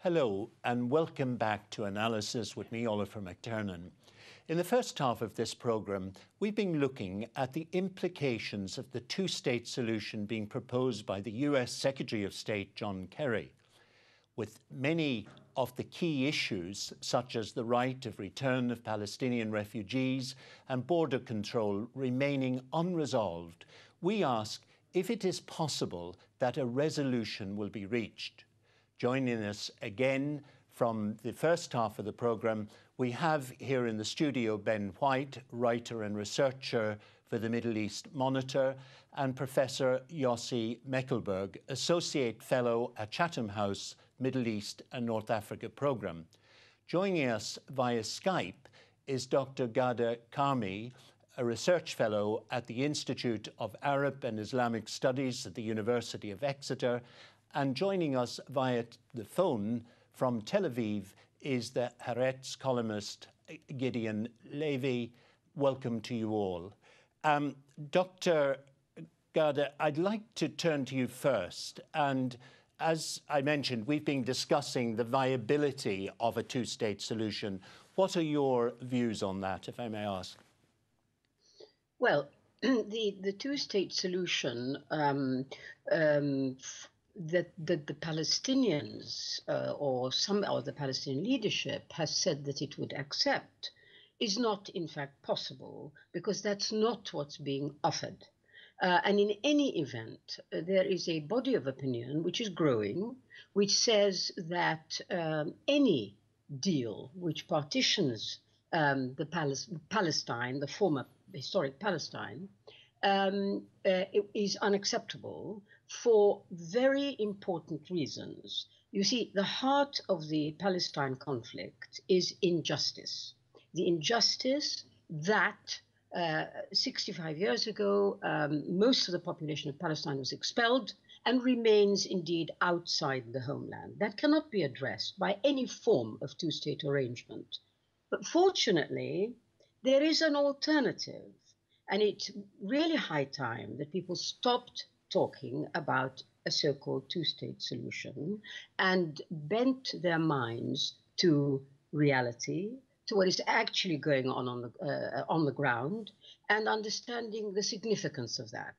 Hello and welcome back to Analysis with me, Oliver McTernan. In the first half of this programme, we've been looking at the implications of the two-state solution being proposed by the US Secretary of State, John Kerry, with many of the key issues, such as the right of return of Palestinian refugees and border control remaining unresolved. We ask if it is possible that a resolution will be reached. Joining us again from the first half of the programme, we have here in the studio Ben White, writer and researcher for the Middle East Monitor, and Professor Yossi Mekleberg, Associate Fellow at Chatham House Middle East and North Africa Programme. Joining us via Skype is Dr. Ghada Karmi, a research fellow at the Institute of Arab and Islamic Studies at the University of Exeter. And joining us via the phone from Tel Aviv is the Haaretz columnist Gideon Levy. Welcome to you all. Dr. Ghada, I'd like to turn to you first. And as I mentioned, we've been discussing the viability of a two-state solution. What are your views on that, if I may ask? Well, the two-state solution that the Palestinians or the Palestinian leadership has said that it would accept is not in fact possible, because that's not what's being offered. And in any event, there is a body of opinion which is growing, which says that any deal which partitions Palestine, the former historic Palestine, is unacceptable for very important reasons. You see, the heart of the Palestine conflict is injustice. The injustice that 65 years ago, most of the population of Palestine was expelled and remains indeed outside the homeland. That cannot be addressed by any form of two-state arrangement. But fortunately, there is an alternative. And it's really high time that people stopped talking about a so-called two-state solution and bent their minds to reality, to what is actually going on the ground, and understanding the significance of that.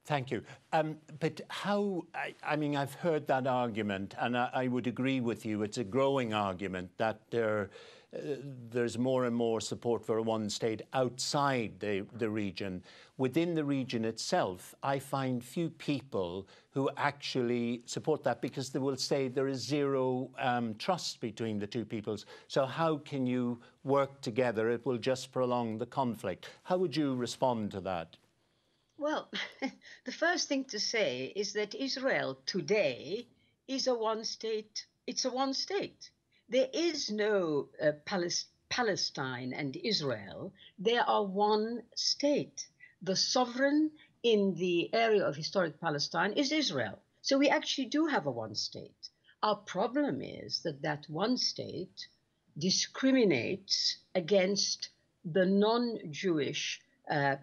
Thank you. But how, I mean, I've heard that argument, and I would agree with you. It's a growing argument that there's more and more support for a one state outside the region. Within the region itself, I find few people who actually support that, because they will say there is zero trust between the two peoples. So how can you work together? It will just prolong the conflict. How would you respond to that? Well, the first thing to say is that Israel today is a one state. It's a one state. There is no Palestine and Israel. They are one state. The sovereign in the area of historic Palestine is Israel. So we actually do have a one state. Our problem is that that one state discriminates against the non-Jewish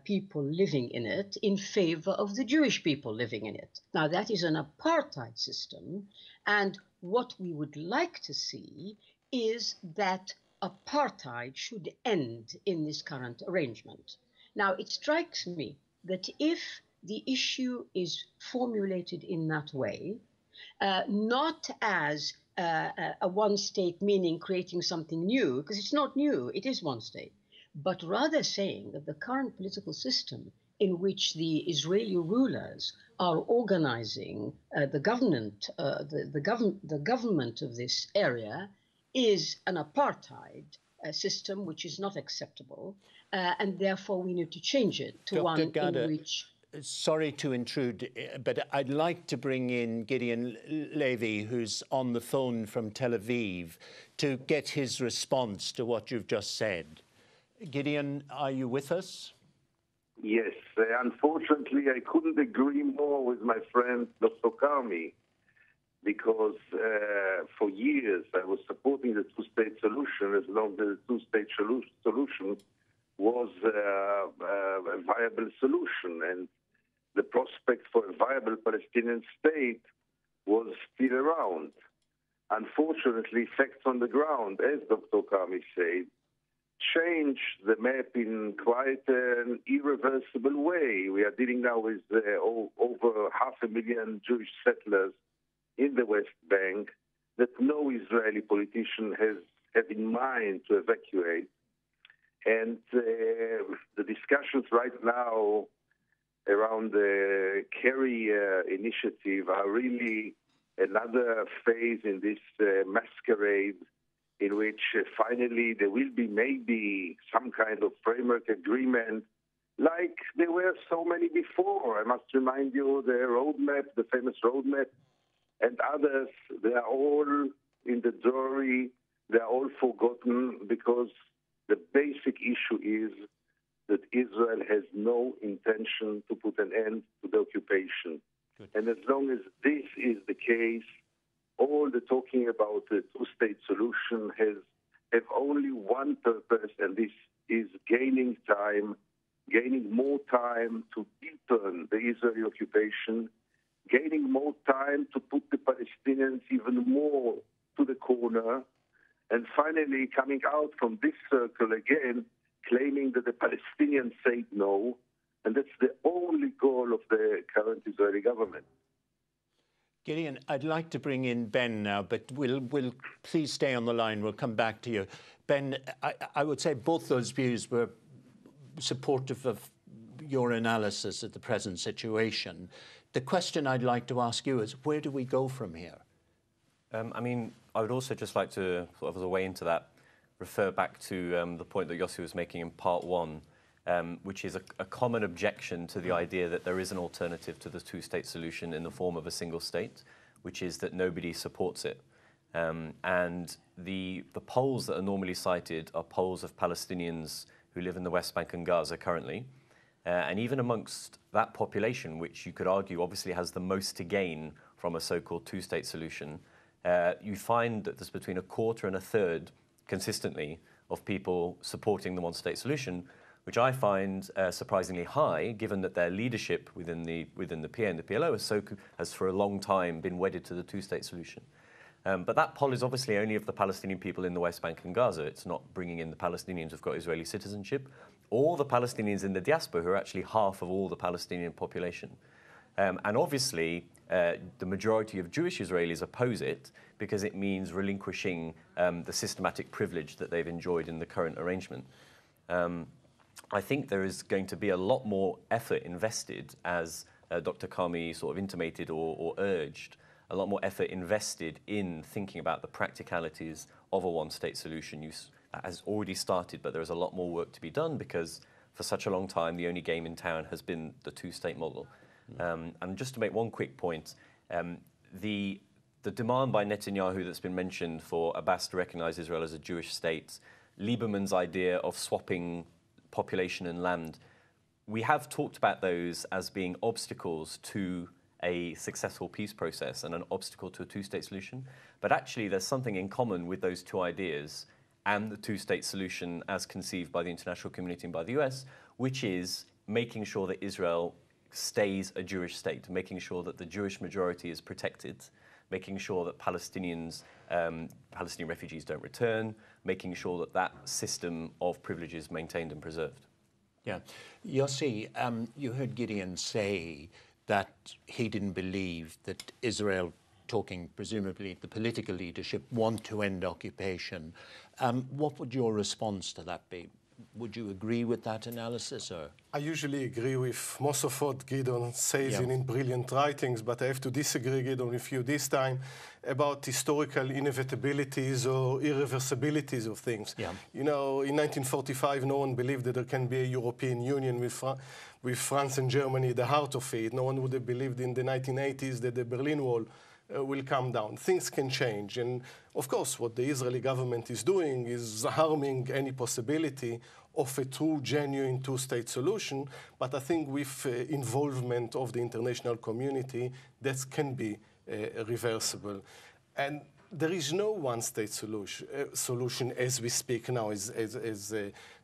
people living in it in favor of the Jewish people living in it. Now, that is an apartheid system, and what we would like to see is that apartheid should end in this current arrangement. Now, it strikes me that if the issue is formulated in that way, not as a one state meaning creating something new, because it's not new, it is one state, but rather saying that the current political system in which the Israeli rulers are organizing the government of this area is an apartheid system which is not acceptable, and therefore we need to change it to one in which... Sorry to intrude, but I'd like to bring in Gideon Levy, who's on the phone from Tel Aviv, to get his response to what you've just said. Gideon, are you with us? Yes. Unfortunately, I couldn't agree more with my friend Dr. Karmi, because for years I was supporting the two-state solution as long as the two-state solution was a viable solution. And the prospect for a viable Palestinian state was still around. Unfortunately, facts on the ground, as Dr. Karmi said, change the map in quite an irreversible way. We are dealing now with over 500,000 Jewish settlers in the West Bank that no Israeli politician has had in mind to evacuate. And the discussions right now around the Kerry initiative are really another phase in this masquerade in which finally there will be maybe some kind of framework agreement like there were so many before. I must remind you the roadmap, the famous roadmap, and others, they are all in the jury, they are all forgotten because the basic issue is that Israel has no intention to put an end to the occupation. Good. And as long as this is the case, all the talking about the two-state solution have only one purpose, and this is gaining more time to deepen the Israeli occupation, gaining more time to put the Palestinians even more to the corner, and finally coming out from this circle again, claiming that the Palestinians said no, and that's the only goal of the current Israeli government. Gideon, I'd like to bring in Ben now, but we'll please stay on the line. We'll come back to you. Ben, I would say both those views were supportive of your analysis of the present situation. The question I'd like to ask you is, where do we go from here? I mean, I would also just like to, sort of as a way into that, refer back to the point that Yossi was making in part one, which is a common objection to the idea that there is an alternative to the two-state solution in the form of a single state, which is that nobody supports it. And the polls that are normally cited are polls of Palestinians who live in the West Bank and Gaza currently. And even amongst that population, which you could argue obviously has the most to gain from a so-called two-state solution, you find that there's between a quarter and a third consistently of people supporting the one-state solution, which I find surprisingly high, given that their leadership within the PA and the PLO has for a long time been wedded to the two-state solution. But that poll is obviously only of the Palestinian people in the West Bank and Gaza. It's not bringing in the Palestinians who've got Israeli citizenship, or the Palestinians in the diaspora, who are actually half of all the Palestinian population. And obviously, the majority of Jewish Israelis oppose it because it means relinquishing the systematic privilege that they've enjoyed in the current arrangement. I think there is going to be a lot more effort invested, as Dr. Karmi sort of intimated or urged, a lot more effort invested in thinking about the practicalities of a one-state solution. That has already started, but there is a lot more work to be done because for such a long time, the only game in town has been the two-state model. And just to make one quick point, the demand by Netanyahu that's been mentioned for Abbas to recognize Israel as a Jewish state, Lieberman's idea of swapping population and land, we have talked about those as being obstacles to a successful peace process and an obstacle to a two-state solution. But actually, there's something in common with those two ideas and the two-state solution as conceived by the international community and by the US, which is making sure that Israel stays a Jewish state, making sure that the Jewish majority is protected, making sure that Palestinian refugees don't return, making sure that that system of privilege is maintained and preserved. Yeah. Yossi, you heard Gideon say that he didn't believe that Israel, talking presumably the political leadership, want to end occupation. What would your response to that be? Would you agree with that analysis? Or? I usually agree with most of what Gideon says in brilliant writings, but I have to disagree, Gideon, with you this time about historical inevitabilities or irreversibilities of things. Yeah. You know, in 1945, no one believed that there can be a European Union with France and Germany at the heart of it. No one would have believed in the 1980s that the Berlin Wall will come down. Things can change. And of course, what the Israeli government is doing is harming any possibility of a true, genuine two-state solution. But I think with involvement of the international community, that can be reversible. And there is no one-state solution as we speak now, as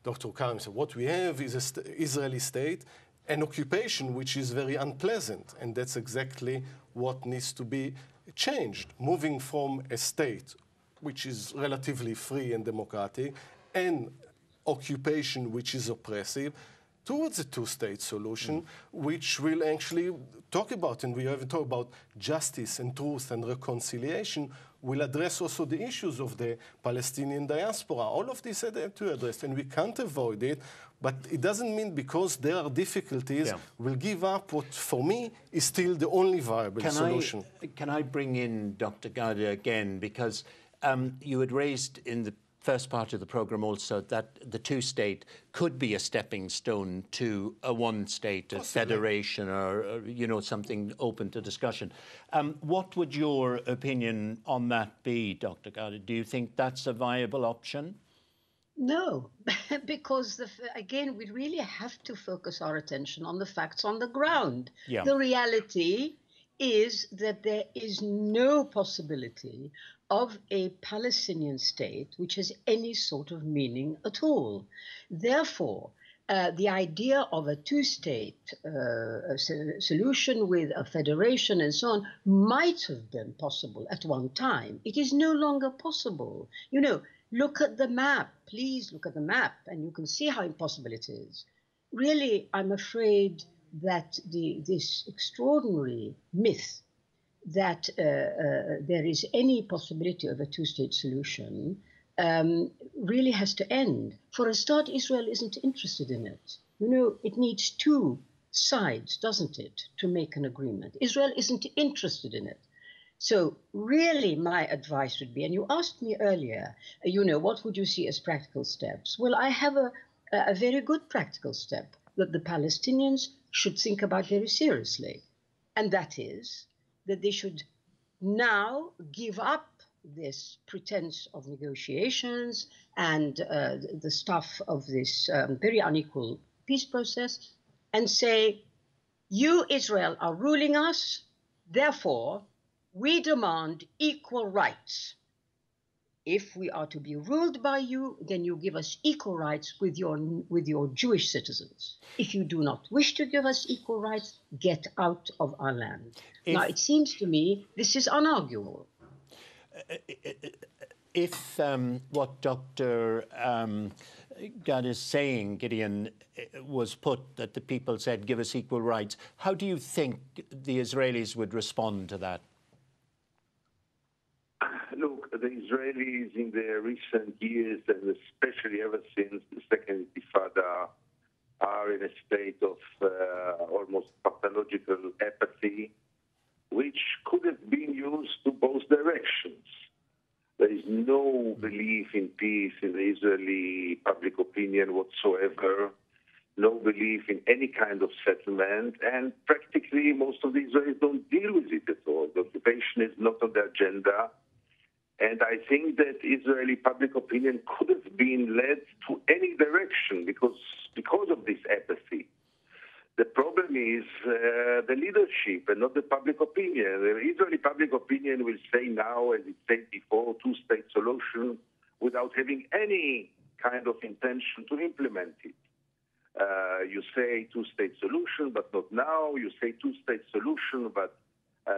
Dr. Karmi said. What we have is an Israeli state, an occupation which is very unpleasant. And that's exactly what needs to be changed, moving from a state which is relatively free and democratic and occupation which is oppressive towards a two-state solution, which we'll actually talk about, and we haven't talked about justice and truth and reconciliation, will address also the issues of the Palestinian diaspora. All of this have to address, and we can't avoid it, but it doesn't mean because there are difficulties, we'll give up what, for me, is still the only viable solution. Can I bring in Dr. Ghada again, because you had raised in the first part of the programme also that the two-state could be a stepping stone to a one-state, a federation, or, you know, something open to discussion. What would your opinion on that be, Dr. Ghada? Do you think that's a viable option? No, because, again, we really have to focus our attention on the facts on the ground. Yeah. The reality is that there is no possibility of a Palestinian state which has any sort of meaning at all. Therefore, the idea of a two-state solution with a federation and so on might have been possible at one time. It is no longer possible. You know, look at the map. Please look at the map, and you can see how impossible it is. Really, I'm afraid that this extraordinary myth that there is any possibility of a two-state solution really has to end. For a start, Israel isn't interested in it. You know, it needs two sides, doesn't it, to make an agreement. Israel isn't interested in it. So really my advice would be, and you asked me earlier, you know, what would you see as practical steps? Well, I have a very good practical step that the Palestinians should think about very seriously, and that is that they should now give up this pretense of negotiations and the stuff of this very unequal peace process and say, you, Israel, are ruling us, therefore, we demand equal rights. If we are to be ruled by you, then you give us equal rights with your Jewish citizens. If you do not wish to give us equal rights, get out of our land. Now, it seems to me this is unarguable. If what Dr. Ghada is saying, Gideon, was put, that the people said, give us equal rights, how do you think the Israelis would respond to that? Look, the Israelis in the recent years, and especially ever since the Second Intifada, are in a state of almost pathological apathy, which could have been used to both directions. There is no belief in peace in the Israeli public opinion whatsoever, no belief in any kind of settlement, and practically most of the Israelis don't deal with it at all. The occupation is not on the agenda. And I think that Israeli public opinion could have been led to any direction because of this apathy. The problem is the leadership and not the public opinion. The Israeli public opinion will say now, as it said before, two-state solution without having any kind of intention to implement it. You say two-state solution, but not now. You say two-state solution, but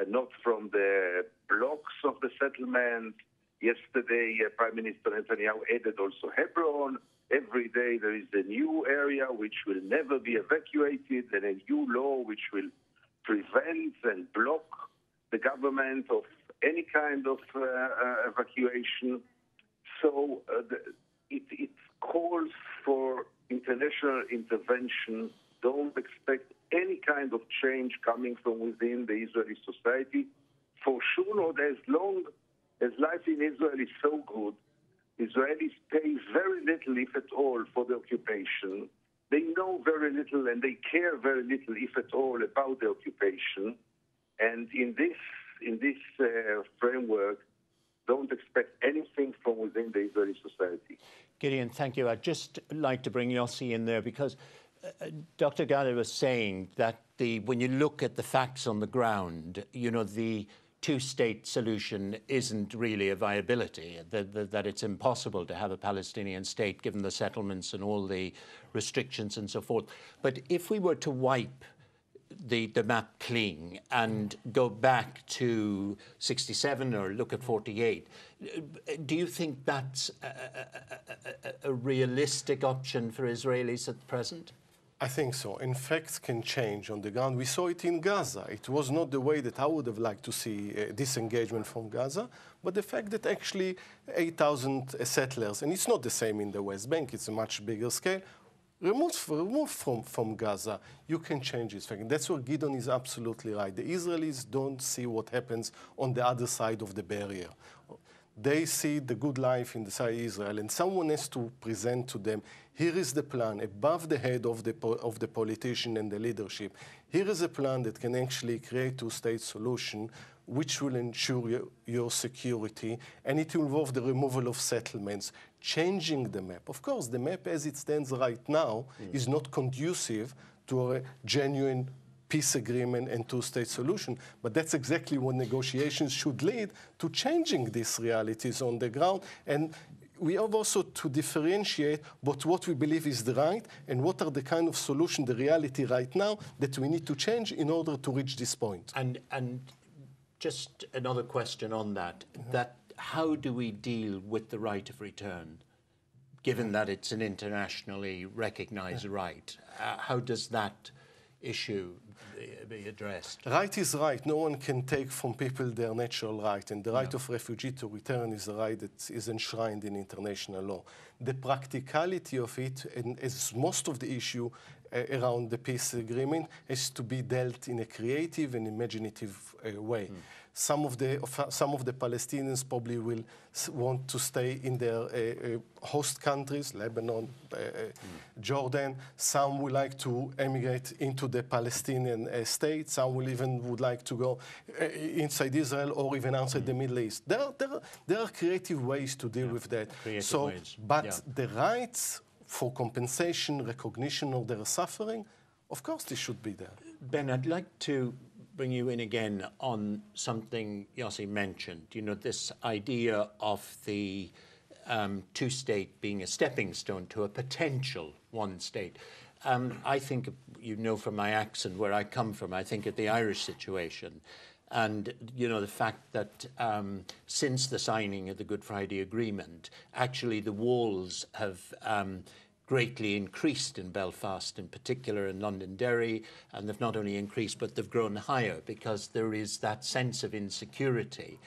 not from the blocks of the settlement. Yesterday, Prime Minister Netanyahu added also Hebron. Every day there is a new area which will never be evacuated and a new law which will prevent and block the government of any kind of evacuation. So it calls for international intervention. Don't expect any kind of change coming from within the Israeli society. For sure, not as long as life in Israel is so good. Israelis pay very little, if at all, for the occupation. They know very little and they care very little, if at all, about the occupation. And in this framework, don't expect anything from within the Israeli society. Gideon, thank you. I'd just like to bring Yossi in there because Dr. Ghada was saying that when you look at the facts on the ground, you know, the two-state solution isn't really a viability, that it's impossible to have a Palestinian state given the settlements and all the restrictions and so forth. But if we were to wipe the map clean and go back to 67 or look at 48, do you think that's a realistic option for Israelis at present? I think so. And facts can change on the ground. We saw it in Gaza. It was not the way that I would have liked to see disengagement from Gaza, but the fact that actually 8,000 settlers, and it's not the same in the West Bank, it's a much bigger scale, removed from Gaza, you can change this fact. That's where Gideon is absolutely right. The Israelis don't see what happens on the other side of the barrier. They see the good life in the side of Israel, and someone has to present to them, here is the plan above the head of the politician and the leadership. Here is a plan that can actually create a two-state solution which will ensure your security, and it will involve the removal of settlements, changing the map. Of course, the map as it stands right now is not conducive to a genuine peace agreement and two-state solution. But that's exactly what negotiations should lead to, changing these realities on the ground. And we have also to differentiate what we believe is the right and what are the kind of solution, the reality right now, that we need to change in order to reach this point. And just another question on that, that how do we deal with the right of return, given that it's an internationally recognized right? How does that issue be addressed? Right is right. No one can take from people their natural right, and the right of refugee to return is a right that is enshrined in international law. The practicality of it, and as most of the issue around the peace agreement, has to be dealt in a creative and imaginative way. Some of the Palestinians probably will want to stay in their host countries, Lebanon, Jordan. Some would like to emigrate into the Palestinian state. Some will even would like to go inside Israel or even outside the Middle East. There are creative ways to deal with that. But the rights for compensation, recognition of their suffering, of course, they should be there. Ben, I'd like to bring you in again on something Yossi mentioned, this idea of the two-state being a stepping stone to a potential one-state. I think, from my accent where I come from, I think of the Irish situation. And, the fact that since the signing of the Good Friday Agreement, actually the walls have greatly increased in Belfast, in particular in Londonderry, and they've not only increased, but they've grown higher because there is that sense of insecurity.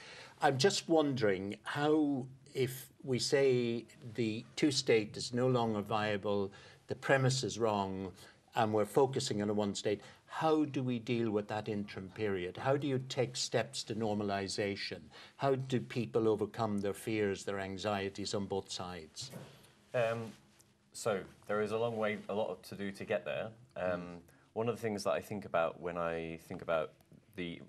I'm just wondering how, if we say the two-state is no longer viable, the premise is wrong, and we're focusing on a one-state, how do we deal with that interim period? How do you take steps to normalization? How do people overcome their fears, their anxieties on both sides? So there is a lot to do to get there. One of the things that I think about when I think about the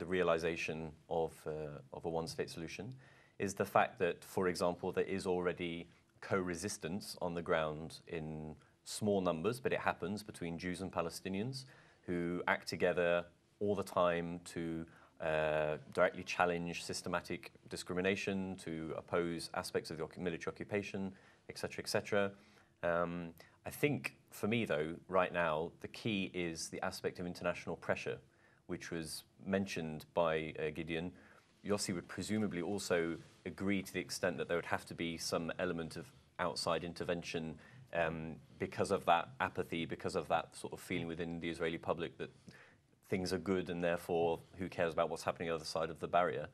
realization of a one-state solution is the fact that, for example, there is already co-resistance on the ground in small numbers, but it happens between Jews and Palestinians who act together all the time to directly challenge systematic discrimination, to oppose aspects of the military occupation, etc., etc. I think, for me, though, right now, the key is the aspect of international pressure, which was mentioned by Gideon. Yossi would presumably also agree to the extent that there would have to be some element of outside intervention because of that apathy, because of that sort of feeling within the Israeli public that things are good and therefore who cares about what's happening on the other side of the barrier.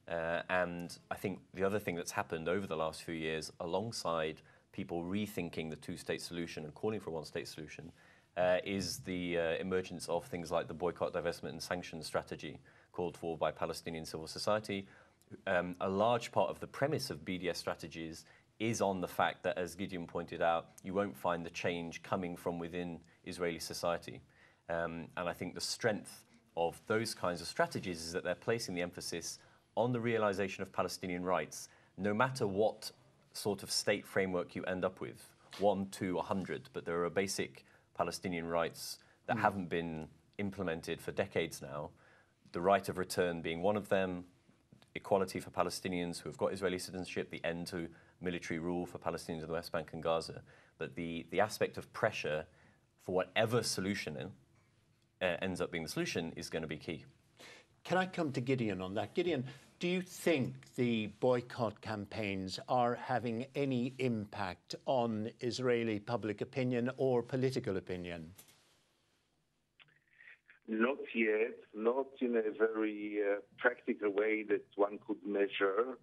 And I think the other thing that's happened over the last few years, alongside people rethinking the two-state solution and calling for a one-state solution, is the emergence of things like the boycott, divestment and sanctions strategy called for by Palestinian civil society. A large part of the premise of BDS strategies is on the fact that, as Gideon pointed out, you won't find the change coming from within Israeli society. And I think the strength of those kinds of strategies is that they're placing the emphasis on the realization of Palestinian rights, no matter what sort of state framework you end up with, 1, 2, 100, but there are basic Palestinian rights that haven't been implemented for decades now, the right of return being one of them, equality for Palestinians who have got Israeli citizenship, the end to military rule for Palestinians in the West Bank and Gaza. But the aspect of pressure for whatever solution ends up being the solution is going to be key. Can I come to Gideon on that? Gideon, do you think the boycott campaigns are having any impact on Israeli public opinion or political opinion? Not yet, not in a very practical way that one could measure,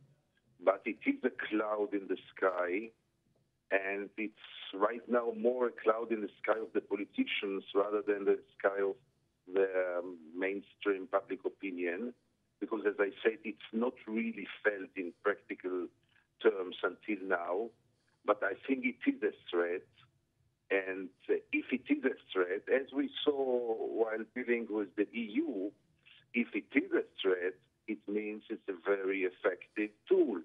but it is a cloud in the sky, and it's right now more a cloud in the sky of the politicians rather than the sky of the mainstream public opinion, because as I said, it's not really felt in practical terms until now, but I think it is a threat. And if it is a threat, as we saw while dealing with the EU, if it is a threat, it means it's a very effective tool.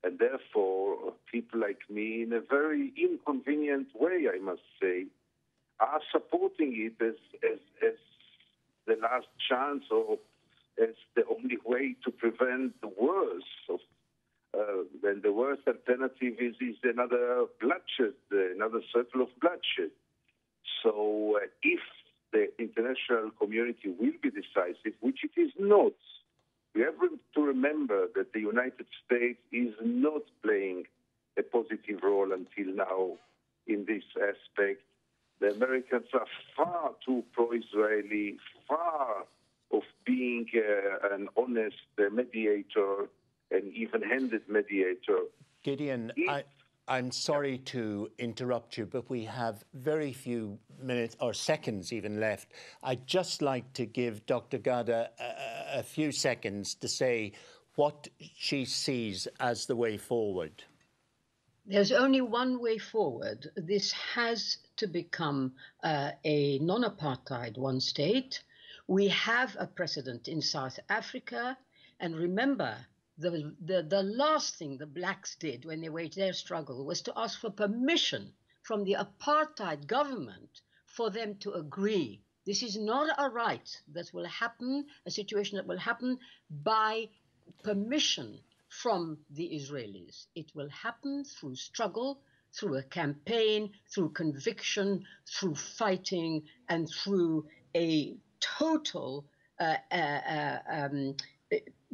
And therefore, people like me, in a very inconvenient way, I must say, are supporting it as the last chance or as the only way to prevent the worst of then the worst alternative is another bloodshed, another circle of bloodshed. So if the international community will be decisive, which it is not, we have to remember that the United States is not playing a positive role until now in this aspect. The Americans are far too pro-Israeli, far of being an honest mediator, an even-handed mediator. Gideon, I'm sorry to interrupt you, but we have very few minutes or seconds even left. I'd just like to give Dr. Ghada a few seconds to say what she sees as the way forward. There's only one way forward. This has to become a non-apartheid one state. We have a precedent in South Africa, and remember, the last thing the blacks did when they waged their struggle was to ask for permission from the apartheid government for them to agree. This is not a right that will happen, a situation that will happen by permission from the Israelis. It will happen through struggle, through a campaign, through conviction, through fighting, and through a total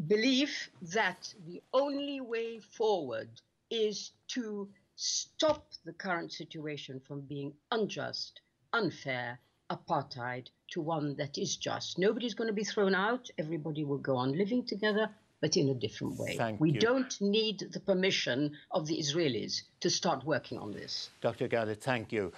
belief that the only way forward is to stop the current situation from being unjust, unfair, apartheid, to one that is just. Nobody's going to be thrown out. Everybody will go on living together, but in a different way. We don't need the permission of the Israelis to start working on this. Dr. Ghada, thank you.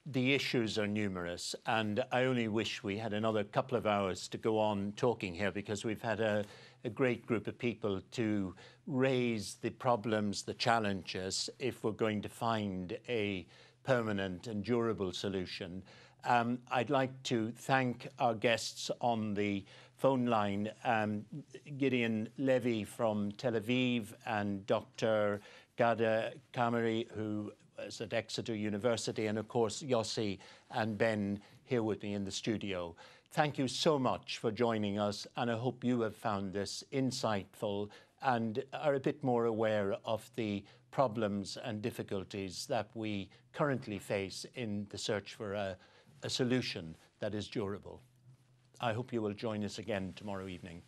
The issues are numerous, and I only wish we had another couple of hours to go on talking here, because we've had a great group of people to raise the problems, the challenges, if we're going to find a permanent and durable solution. I'd like to thank our guests on the phone line, Gideon Levy from Tel Aviv and Dr. Ghada Karmi, who is at Exeter University, and of course Yossi and Ben here with me in the studio. Thank you so much for joining us, and I hope you have found this insightful and are a bit more aware of the problems and difficulties that we currently face in the search for a solution that is durable. I hope you will join us again tomorrow evening.